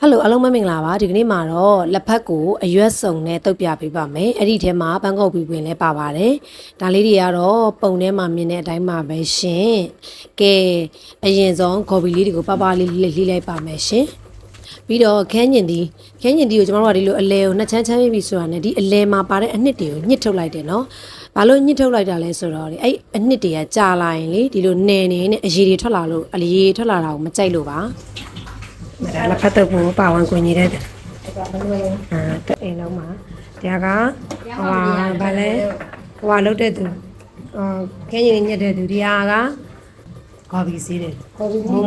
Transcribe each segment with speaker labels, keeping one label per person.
Speaker 1: ဟယ်လိုအားလုံးမင်္ဂလာပါဒီကနေ့မှာတော့လက်ဖက်ကိုအရွက်စုံနဲ့တုပ်ပြပေးပါမယ်အဲ့ဒီထဲမှာပန်းကုတ်ပြီးဝင်လဲပါပါတယ်ဒါလေးတွေကတော့ပုံထဲမှာမြင်တဲ့အတိုင်းပါပဲရှင်ကဲအရင်ဆုံးဂေါ်ဘီလေးတွေကိုပပလေးလှီးလိုက်ပါမယ်ရှင်ပြီးတော့ခန်းညင်ဒီကိုကျွန်တော်တို့ကဒီလိုအလဲကိုနှစ်ချမ်းချမ်းပြီးဆိုတာနဲ့ဒီအလဲမှာပါတဲ့အနှစ်တွေကိုညှစ်ထုတ်လိုက်တယ်နော်ဘာလို့ညှစ်ထုတ်လိုက်တာလဲဆိုတော့အဲ့အနှစ်တွေကကြာလာရင်လေဒီလိုနယ်နေနဲ့အရည်တွေထွက်လာလို့အရည်ထွက်လာတာကိုမကြိုက်လို့ပါလက်ဖက်တုပ်ကိုပါဝင်ကိုညီတဲ့တက်အိမ်လုံးမှာတရားကဗာလဲဟွာလုတ်တဲ့သူခင်းရင်ညက်တဲ့သူတရားကကော်ဖီဆေးတယ်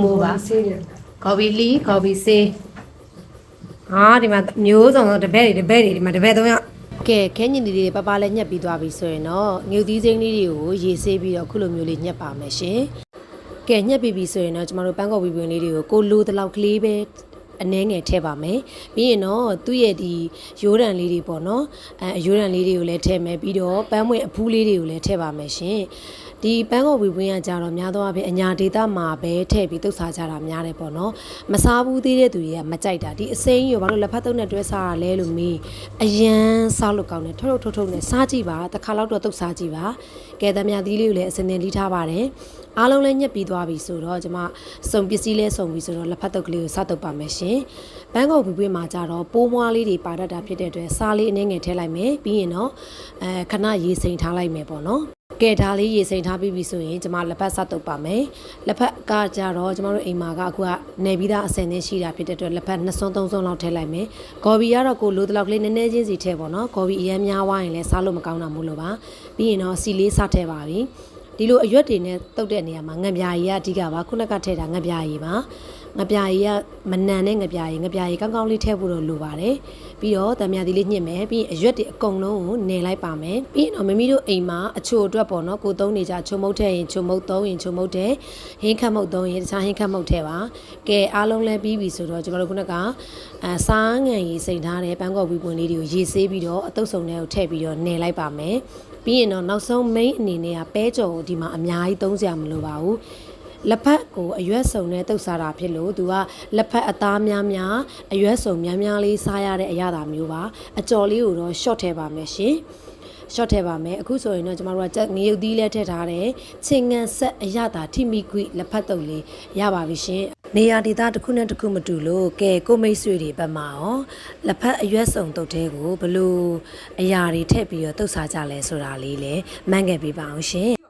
Speaker 1: မိုးပါဆေးတယ်ကော်ဖီလီကော်ဖီဆေးဒီမှာမျိုးစုံတော့တပည့်တွေဒီမှာတပည့်3ယောက်ကဲခင်းညင်တွေပပလဲညက်ပြီးသွားပြီဆိုရင်တော့ငြုပ်သီးစိမ်းလေးတွေကိုရေဆေးပြီးတော့ခုလိုမျိုးလေးညက်ပါမယ်ရှင်ကဲညက်ပြီးပြီဆိုရင်တော့ကျမတို့ပန်းကော်ပြီးပင်လေးတွေကိုကိုလိုတလောက်ကလေးပဲအနှဲငယ်ထည့်ပါမယ်ပြီးရင်တော့သူ့ရဲ့ဒီရိုးတံလေးတွေပေါ့နော်ရိုးတံလေးတွေကိုလည်းထည့်မယ်ပြီးတော့ပန်းမွင့်အဖူးလေးတွေကိုလည်းထည့်ပါမယ်ရှင်ဒီပန်းကော်ပြီးပင်ကကြတော့များသောအားဖြင့်အညာဒေတာမှာပဲထည့်ပြီးတုပ်စားကြတာများတယ်ပေါ့နော်မစားဘူးသေးတဲ့သူတွေကမကြိုက်တာဒီအစိမ်းရောဘာလို့လက်ဖက်တုပ်နဲ့တွဲစားရလဲလို့မေးအရန်စားလို့ကောင်းတယ်ထုတ်နဲ့စားကြည့်ပါတစ်ခါတော့တုပ်စားကြည့်ပါကဲသမ ्या သီးလေးကိုလည်းအစင်းသင်လီးထားပါတယ်အားလုံးလည်းညက်ပြီးသွားပြီဆိုတော့ကျွန်မစုံပစ္စည်းလဲစုံပြီဆိုတော့လက်ဖက်တုပ်ကလေးကိုစတုပ်ပါမယ်ရှင်ပန်းကုတ်ပြီးမှာကြတော့ပိုးမွားလေးတွေပါတတ်တာဖြစ်တဲ့အတွက်စားလေးအနည်းငယ်ထည့်လိုက်မယ်ပြီးရင်တော့ခဏရေစိမ်ထားလိုက်မယ်ပေါ့နော်ကဲဒါလေးရေစိမ်ထားပြီးပြီဆိုရင်ကျွန်မလက်ဖက်စတုပ်ပါမယ်လက်ဖက်ကကြတော့ကျွန်တော်တို့အိမ်မှာကအခုကနေပြီးသားအစင်နဲ့ရှိတာဖြစ်တဲ့အတွက်လက်ဖက်2စွန်း3စွန်းလောက်ထည့်လိုက်မယ်ဂေါ်ဘီကတော့ကိုလိုတလောက်ကလေးနည်းနည်းချင်းစီထည့်ပေါ့နော်ဂေါ်ဘီအရင်များဝိုင်းရင်လည်းစားလို့မကောင်းတာမို့လို့ပါပြီးရင်တော့စီလေးစထည့်ပါပြီဒီလိုအရွက်တွေနဲ့တုပ်တဲ့နေရာမှာငပြာရည်ကအဓိကပါခုနကထည့်တာငပြာရည်ပါငပြာရည်ကမနန်တဲ့ငပြာရည်ကောင်းကောင်းလေးထည့်ဖို့တော့လိုပါတယ်ပြီးတော့တံမြာသီးလေးညှစ်မယ်ပြီးရင်အရွက်တွေအကုန်လုံးကိုနယ်လိုက်ပါမယ်ပြီးရင်တော့မမီတို့အိမ်မှာအချိုအတွက်ပေါ့နော်ကိုသုံးနေကြချုံမုတ်ထည့်ရင်ချုံမုတ်သုံးရင်ချုံမုတ်ထည့်ဟင်းခတ်မုတ်သုံးရင်တခြားဟင်းခတ်မုတ်ထည့်ပါကဲအားလုံးလည်းပြီးပြီဆိုတော့ကျွန်တော်တို့ခုနကစားငံရေစိမ်ထားတဲ့ပန်းကော်ပြီးပွင့်လေးတွေကိုရေဆေးပြီးတော့အတုပ်စုံထဲကိုထည့်ပြီးတော့နယ်လိုက်ပါမယ်ပြီးရင်တော့နောက်ဆုံး main အနေနဲ့ကပဲကြော်ကိုဒီမှာအများကြီးသုံးစရာမလိုပါဘူးလက်ဖက်ကိုအရွက်စုံနဲ့တုပ်စားတာဖြစ်လို့သူကလက်ဖက်အသားများအရွက်စုံများလေးစားရတဲ့အရာသာမျိုးပါအကြော်လေးကိုတော့ short ထည့်ပါမယ်ရှင်short ထည့်ပါမယ်အခုဆိုရင်တော့ကျမတို့ကငရုတ်သီးလည်းထည့်ထားတယ်ချင်းငံဆက်အရာသာထိမိကွိလက်ဖက်တုပ်လေးရပါပြီရှင်နေရာဒေသတစ်ခုနဲ့တစ်ခုမတူလို့ကဲကိုမိတ်ဆွေတွေဘက်မှာရောလက်ဖက်အရွက်စုံတုပ်သေးကိုဘလို့အရာတွေထည့်ပြီးတော့တုပ်စားကြလဲဆိုတာလေးလည်းမှန်းခဲ့ပေးပါအောင်ရှင်